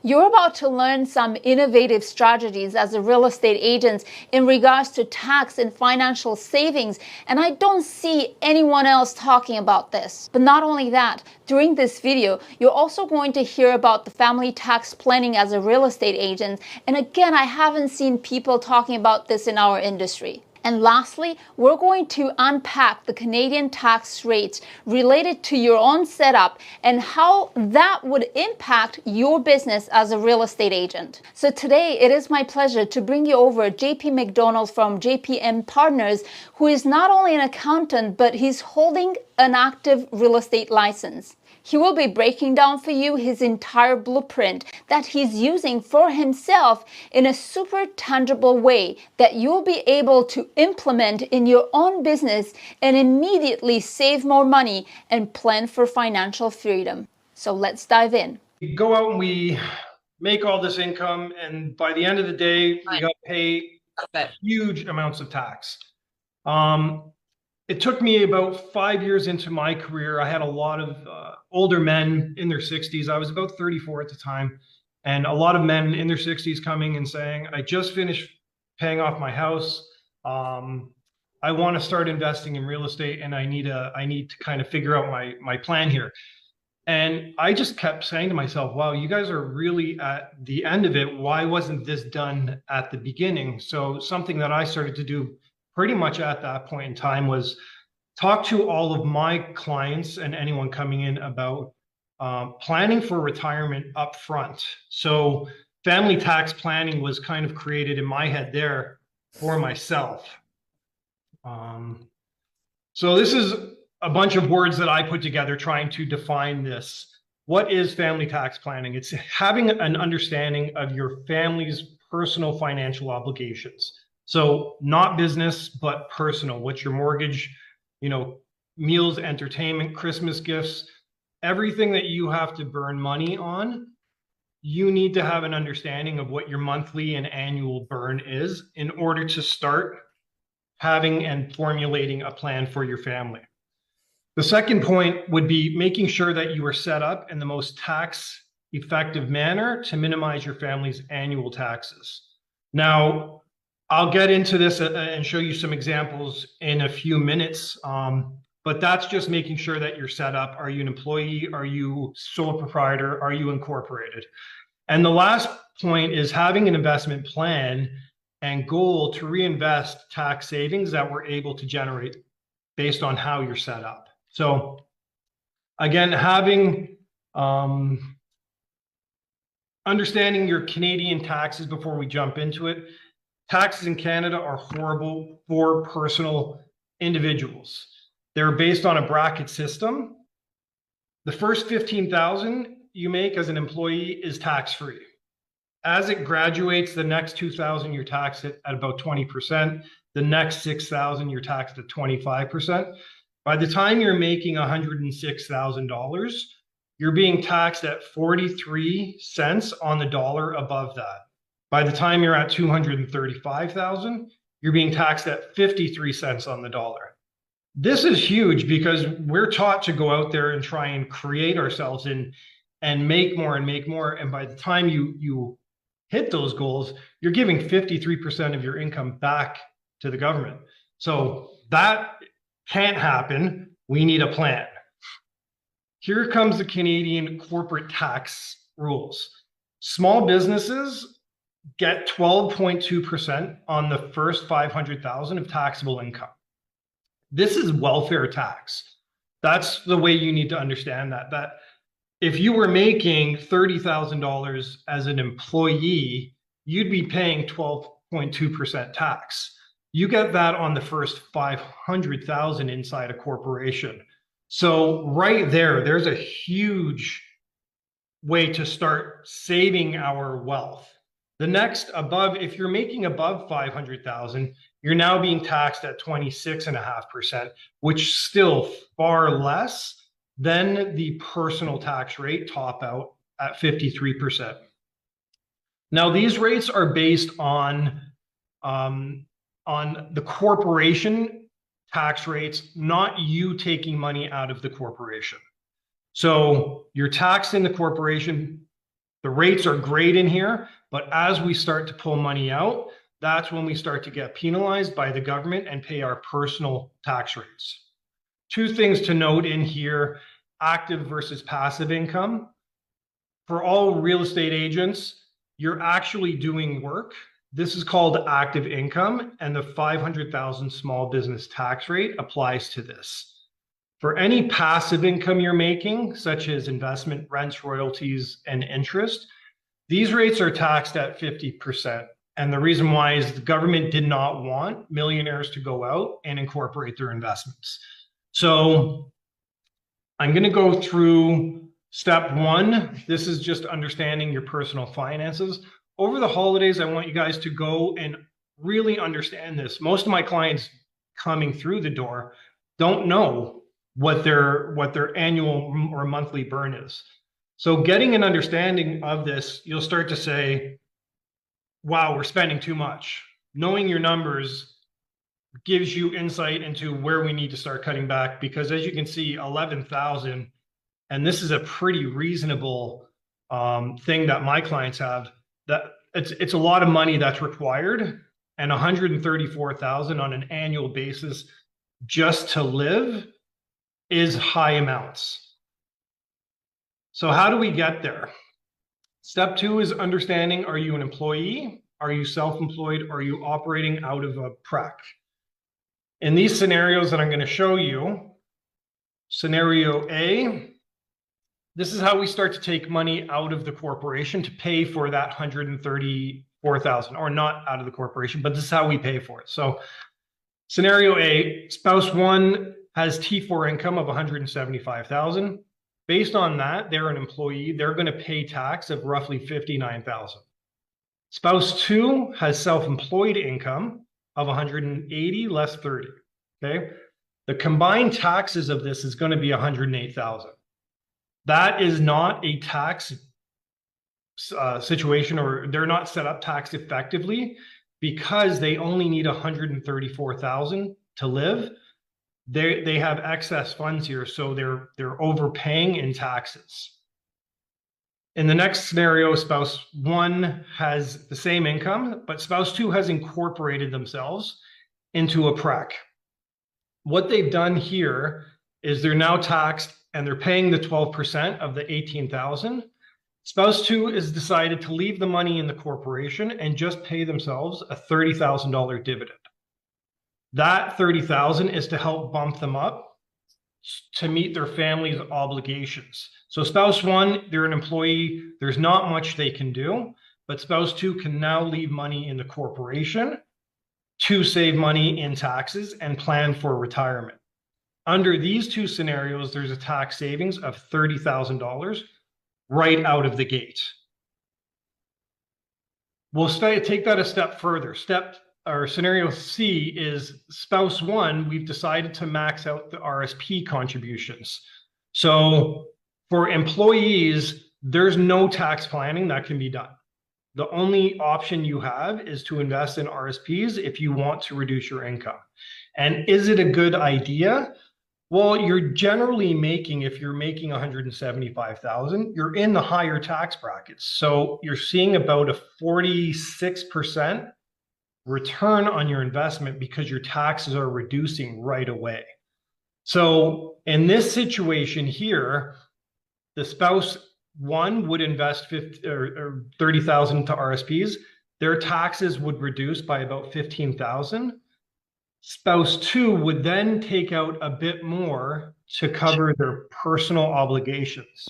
You're about to learn some innovative strategies as a real estate agent in regards to tax and financial savings, and I don't see anyone else talking about this. But not only that, during this video, you're also going to hear about the family tax planning as a real estate agent, and again, I haven't seen people talking about this in our industry. And lastly, we're going to unpack the Canadian tax rates related to your own setup and how that would impact your business as a real estate agent. So today, it is my pleasure to bring you over JP MecDonald from JP Partners, who is not only an accountant, but he's holding an active real estate license. He will be breaking down for you his entire blueprint that he's using for himself in a super tangible way that you'll be able to implement in your own business and immediately save more money and plan for financial freedom. So let's dive in. We go out and we make all this income, and by the end of the day, we got to pay huge amounts of tax. It took me about 5 years into my career. I had a lot of older men in their 60s. I was about 34 at the time. And a lot of men in their 60s coming and saying, I just finished paying off my house. I want to start investing in real estate, and I need to kind of figure out my plan here. And I just kept saying to myself, wow, you guys are really at the end of it. Why wasn't this done at the beginning? So something that I started to do pretty much at that point in time was talk to all of my clients and anyone coming in about planning for retirement up front. So family tax planning was kind of created in my head there for myself. So this is a bunch of words that I put together trying to define this. What is family tax planning? It's having an understanding of your family's personal financial obligations. So not business, but personal. What's your mortgage, meals, entertainment, Christmas gifts, everything that you have to burn money on, you need to have an understanding of what your monthly and annual burn is in order to start having and formulating a plan for your family. The second point would be making sure that you are set up in the most tax effective manner to minimize your family's annual taxes. Now, I'll get into this and show you some examples in a few minutes, but that's just making sure that you're set up. Are you an employee? Are you sole proprietor? Are you incorporated? And the last point is having an investment plan and goal to reinvest tax savings that we're able to generate based on how you're set up. So again, having understanding your Canadian taxes before we jump into it. Taxes in Canada are horrible for personal individuals. They're based on a bracket system. The first $15,000 you make as an employee is tax-free. As it graduates, the next $2,000 you're taxed at about 20%. The next $6,000 you're taxed at 25%. By the time you're making $106,000, you're being taxed at 43 cents on the dollar above that. By the time you're at 235,000, you're being taxed at 53 cents on the dollar. This is huge because we're taught to go out there and try and create ourselves and make more and make more. And by the time you hit those goals, you're giving 53% of your income back to the government. So that can't happen. We need a plan. Here comes the Canadian corporate tax rules. Small businesses get 12.2% on the first 500,000 of taxable income. This is welfare tax. That's the way you need to understand that if you were making $30,000 as an employee, you'd be paying 12.2% tax. You get that on the first 500,000 inside a corporation. So right there's a huge way to start saving our wealth. The next above, if you're making above 500,000, you're now being taxed at 26.5%, which still far less than the personal tax rate top out at 53%. Now, these rates are based on the corporation tax rates, not you taking money out of the corporation. So you're taxed in the corporation The rates are great in here, but as we start to pull money out, that's when we start to get penalized by the government and pay our personal tax rates. Two things to note in here, active versus passive income. For all real estate agents, you're actually doing work. This is called active income, and the 500,000 small business tax rate applies to this. For any passive income you're making, such as investment, rents, royalties, and interest, these rates are taxed at 50%. And the reason why is the government did not want millionaires to go out and incorporate their investments. So I'm going to go through step one. This is just understanding your personal finances. Over the holidays, I want you guys to go and really understand this. Most of my clients coming through the door don't know what their annual or monthly burn is. So getting an understanding of this, you'll start to say, wow, we're spending too much. Knowing your numbers gives you insight into where we need to start cutting back, because as you can see, 11,000, and this is a pretty reasonable thing that my clients have, that it's a lot of money that's required, and 134,000 on an annual basis just to live is high amounts. So how do we get there? Step two is understanding, are you an employee? Are you self-employed? Are you operating out of a PREC? In these scenarios that I'm going to show you, scenario A, this is how we start to take money out of the corporation to pay for that 134,000, or not out of the corporation, but this is how we pay for it. So scenario A, spouse one has T4 income of 175,000. Based on that, they're an employee. They're going to pay tax of roughly 59,000. Spouse two has self-employed income of 180 less 30. Okay. The combined taxes of this is going to be 108,000. That is not a tax situation, or they're not set up tax effectively because they only need 134,000 to live. They have excess funds here, so they're overpaying in taxes. In the next scenario, spouse one has the same income, but spouse two has incorporated themselves into a PREC. What they've done here is they're now taxed and they're paying the 12% of the 18,000. Spouse two has decided to leave the money in the corporation and just pay themselves a $30,000 dividend. That 30,000 is to help bump them up to meet their family's obligations. So spouse one, they're an employee. There's not much they can do, but spouse two can now leave money in the corporation to save money in taxes and plan for retirement. Under these two scenarios, there's a tax savings of $30,000 right out of the gate. We'll take that a step further. Scenario C is spouse one, we've decided to max out the RSP contributions. So for employees, there's no tax planning that can be done. The only option you have is to invest in RSPs if you want to reduce your income. And is it a good idea? Well, you're generally making, if you're making 175,000, you're in the higher tax brackets. So you're seeing about a 46% return on your investment because your taxes are reducing right away. So in this situation here, the spouse one would invest 30,000 to RSPs. Their taxes would reduce by about 15,000. Spouse two would then take out a bit more to cover their personal obligations.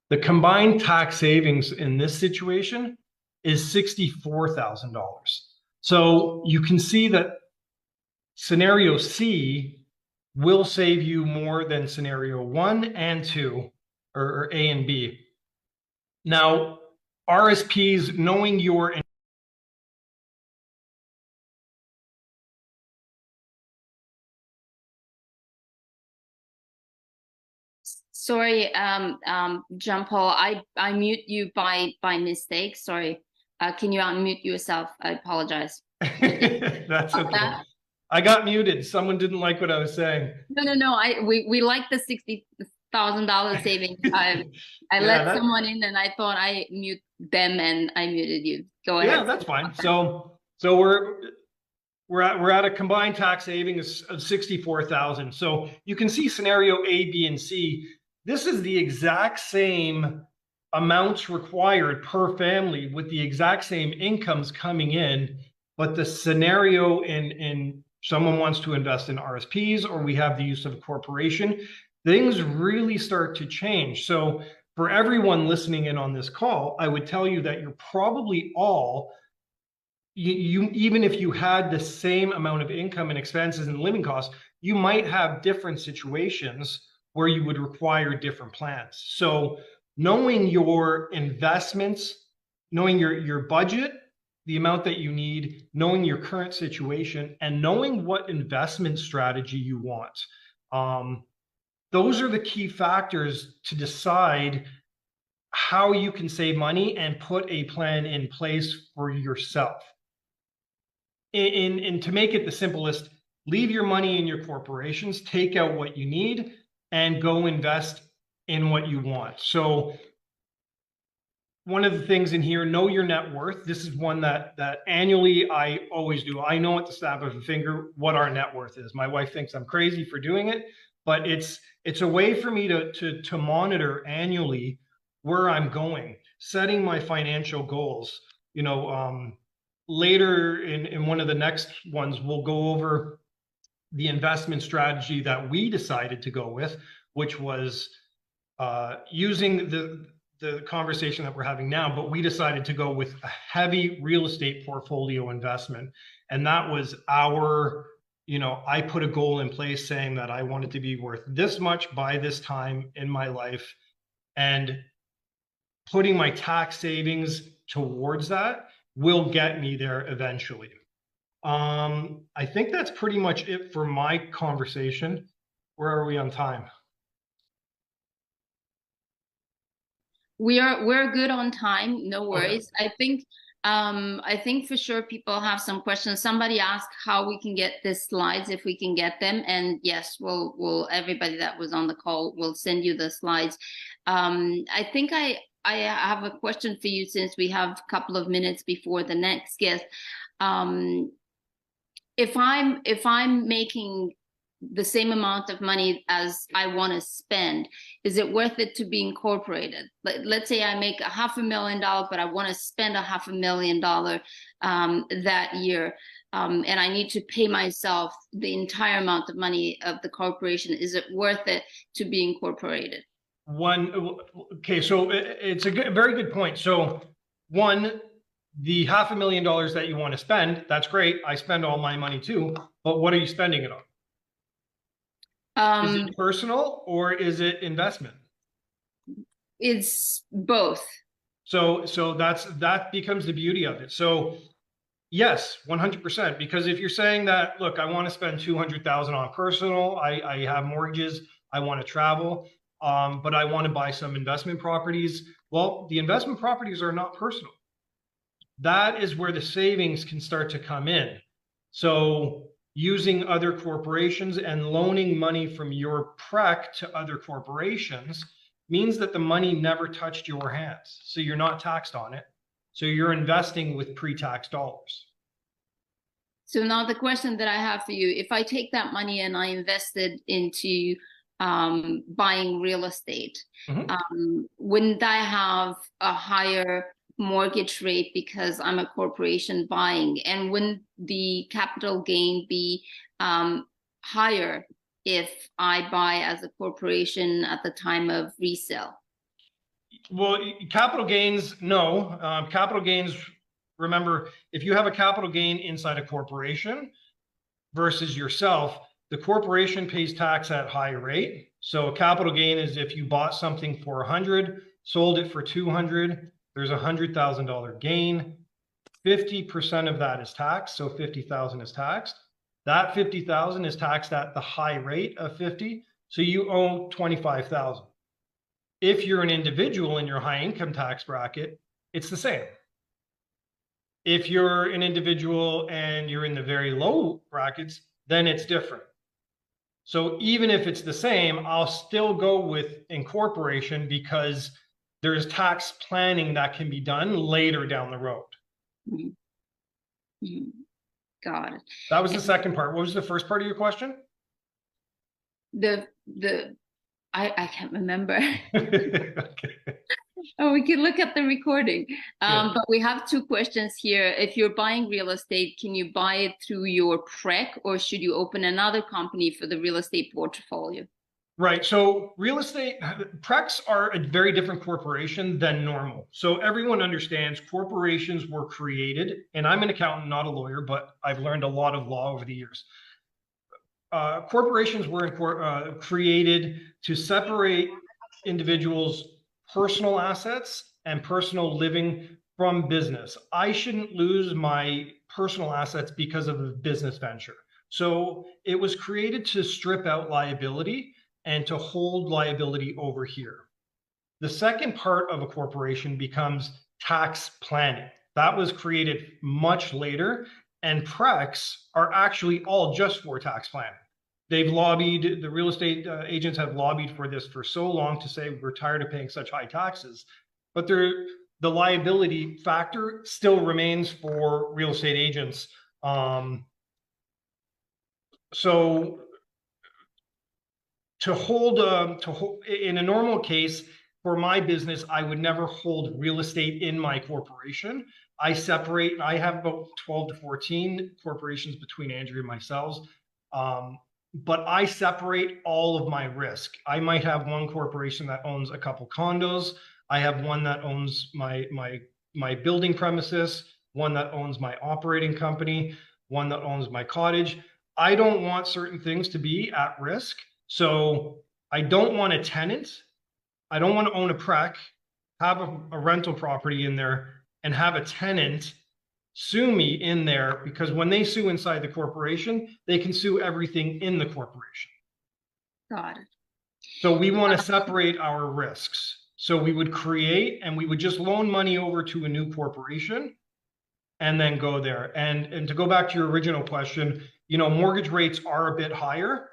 The combined tax savings in this situation is $64,000. So you can see that scenario C will save you more than scenario 1 and 2, or A and B. Now, RSPs, knowing your Sorry, Jean-Paul, I mute you by mistake. Sorry. Can you unmute yourself? I apologize. That's okay. I got muted. Someone didn't like what I was saying. No. We like the $1,000 savings. I Yeah, let someone in and I thought I mute them and I muted you. Go ahead. yeah, that's fine. So we're at a combined tax savings of 64,000. So you can see scenario A, B, and C. This is the exact same amounts required per family with the exact same incomes coming in, but the scenario in someone wants to invest in RSPs, or we have the use of a corporation, things really start to change. So for everyone listening in on this call, I would tell you that you're probably all, you even if you had the same amount of income and expenses and living costs, you might have different situations where you would require different plans. So knowing your investments, knowing your budget, the amount that you need, knowing your current situation, and knowing what investment strategy you want. Those are the key factors to decide how you can save money and put a plan in place for yourself. And to make it the simplest, leave your money in your corporations, take out what you need, and go invest in what you want. So one of the things in here, know your net worth. This is one that annually I always do. I know at the snap of a finger what our net worth is. My wife thinks I'm crazy for doing it, but it's a way for me to monitor annually where I'm going, setting my financial goals. You know, later in one of the next ones, we'll go over the investment strategy that we decided to go with, which was using the conversation that we're having now, but we decided to go with a heavy real estate portfolio investment. And that was our, you know, I put a goal in place saying that I wanted to be worth this much by this time in my life, and putting my tax savings towards that will get me there eventually. I think that's pretty much it for my conversation. Where are we on time? We're good on time, no worries. Okay. I think for sure people have some questions. Somebody asked how we can get the slides, if we can get them, and yes, we'll everybody that was on the call will send you the slides. I think I have a question for you since we have a couple of minutes before the next guest. If I'm making the same amount of money as I want to spend, is it worth it to be incorporated? Let's say I make $500,000, but I want to spend $500,000 that year, and I need to pay myself the entire amount of money of the corporation. Is it worth it to be incorporated? Okay, so it's a very good point. So one, the $500,000 that you want to spend, that's great. I spend all my money too, but what are you spending it on? Is it personal or is it investment? It's both. So that becomes the beauty of it. So yes, 100%. Because if you're saying that, look, I want to spend 200,000 on personal, I have mortgages, I want to travel, but I want to buy some investment properties. Well, the investment properties are not personal. That is where the savings can start to come in. So using other corporations and loaning money from your PREC to other corporations means that the money never touched your hands. So you're not taxed on it. So you're investing with pre-tax dollars. So now the question that I have for you, if I take that money and I invest it into buying real estate, wouldn't I have a higher mortgage rate because I'm a corporation buying? And wouldn't the capital gain be higher if I buy as a corporation at the time of resale? Well, capital gains, no. Capital gains, remember, if you have a capital gain inside a corporation versus yourself, the corporation pays tax at high rate. So a capital gain is if you bought something for 100, sold it for 200, there's $100,000 gain. 50% of that is taxed, so 50,000 is taxed. That 50,000 is taxed at the high rate of 50, so you owe 25,000. If you're an individual in your high income tax bracket, it's the same. If you're an individual and you're in the very low brackets, then it's different. So even if it's the same, I'll still go with incorporation because there's tax planning that can be done later down the road. Mm-hmm. Mm-hmm. Got it. That was the second part. What was the first part of your question? I can't remember. Okay. Oh, we can look at the recording. Yeah. But we have two questions here. If you're buying real estate, can you buy it through your PREC, or should you open another company for the real estate portfolio? Right. So real estate, PRECs are a very different corporation than normal. So everyone understands corporations were created, and I'm an accountant, not a lawyer, but I've learned a lot of law over the years. Corporations were created to separate individuals' personal assets and personal living from business. I shouldn't lose my personal assets because of a business venture. So it was created to strip out liability and to hold liability over here. The second part of a corporation becomes tax planning. That was created much later, and PRECs are actually all just for tax planning. They've lobbied, the real estate agents have lobbied for this for so long to say we're tired of paying such high taxes, but the liability factor still remains for real estate agents. So to hold in a normal case for my business, I would never hold real estate in my corporation. I separate. I have about 12 to 14 corporations between Andrea and myself, but I separate all of my risk. I might have one corporation that owns a couple condos. I have one that owns my building premises, one that owns my operating company, one that owns my cottage. I don't want certain things to be at risk. So I don't want a tenant. I don't want to own a PREC, have a rental property in there, and have a tenant sue me in there, because when they sue inside the corporation, they can sue everything in the corporation. Got it. So we want to separate our risks. So we would create, and we would just loan money over to a new corporation and then go there. And to go back to your original question, mortgage rates are a bit higher.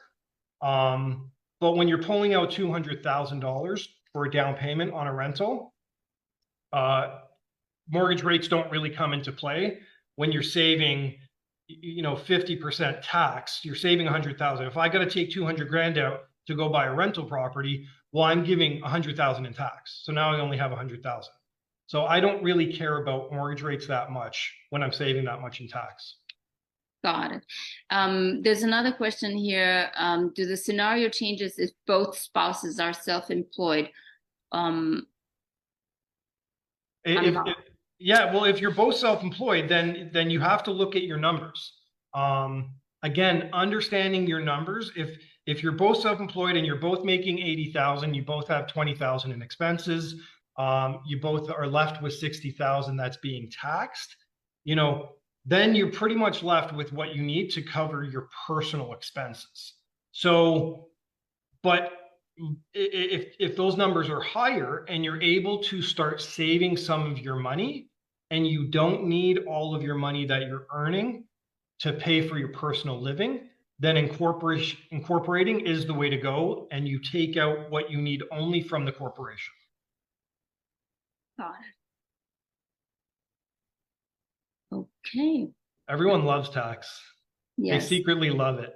But when you're pulling out $200,000 for a down payment on a rental, mortgage rates don't really come into play. When you're saving, 50% tax, you're saving 100,000. If I got to take 200 grand out to go buy a rental property, well, I'm giving 100,000 in tax. So now I only have 100,000. So I don't really care about mortgage rates that much when I'm saving that much in tax. Got it. There's another question here. Do the scenario changes if both spouses are self-employed? If you're both self-employed, then you have to look at your numbers. Again, understanding your numbers. If you're both self-employed and you're both making 80,000, you both have 20,000 in expenses. You both are left with 60,000 that's being taxed. Then you're pretty much left with what you need to cover your personal expenses. So, but if those numbers are higher and you're able to start saving some of your money, and you don't need all of your money that you're earning to pay for your personal living, then incorporating is the way to go, and you take out what you need only from the corporation. Got it. Okay. Everyone loves tax. Yes. They secretly love it.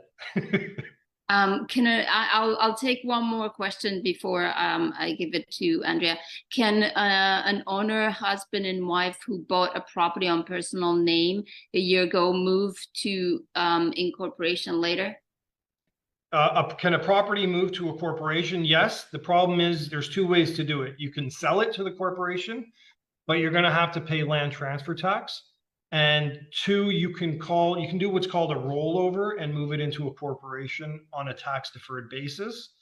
I'll take one more question before I give it to Andrea. Can an owner, husband and wife who bought a property on personal name a year ago move to incorporation later? Can a property move to a corporation? Yes. The problem is there's two ways to do it. You can sell it to the corporation, but you're going to have to pay land transfer tax. And two, you can do what's called a rollover and move it into a corporation on a tax deferred basis.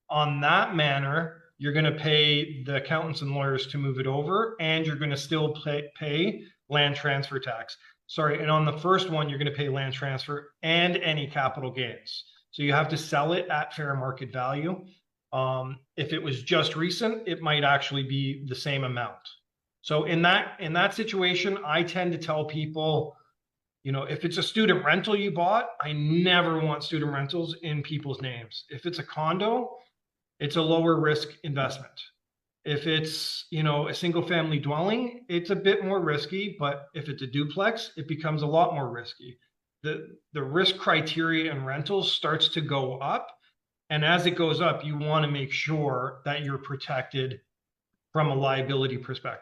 On that manner, you're going to pay the accountants and lawyers to move it over, and you're going to still pay land transfer tax. Sorry, and on the first one, you're going to pay land transfer and any capital gains. So you have to sell it at fair market value. If it was just recent, it might actually be the same amount. So in that situation, I tend to tell people You know, if it's a student rental you bought, I never want student rentals in people's names. If it's a condo, it's a lower risk investment. If it's, you know, a single family dwelling, it's a bit more risky, but if it's a duplex, it becomes a lot more risky. The risk criteria in rentals starts to go up. And as it goes up, you want to make sure that you're protected from a liability perspective.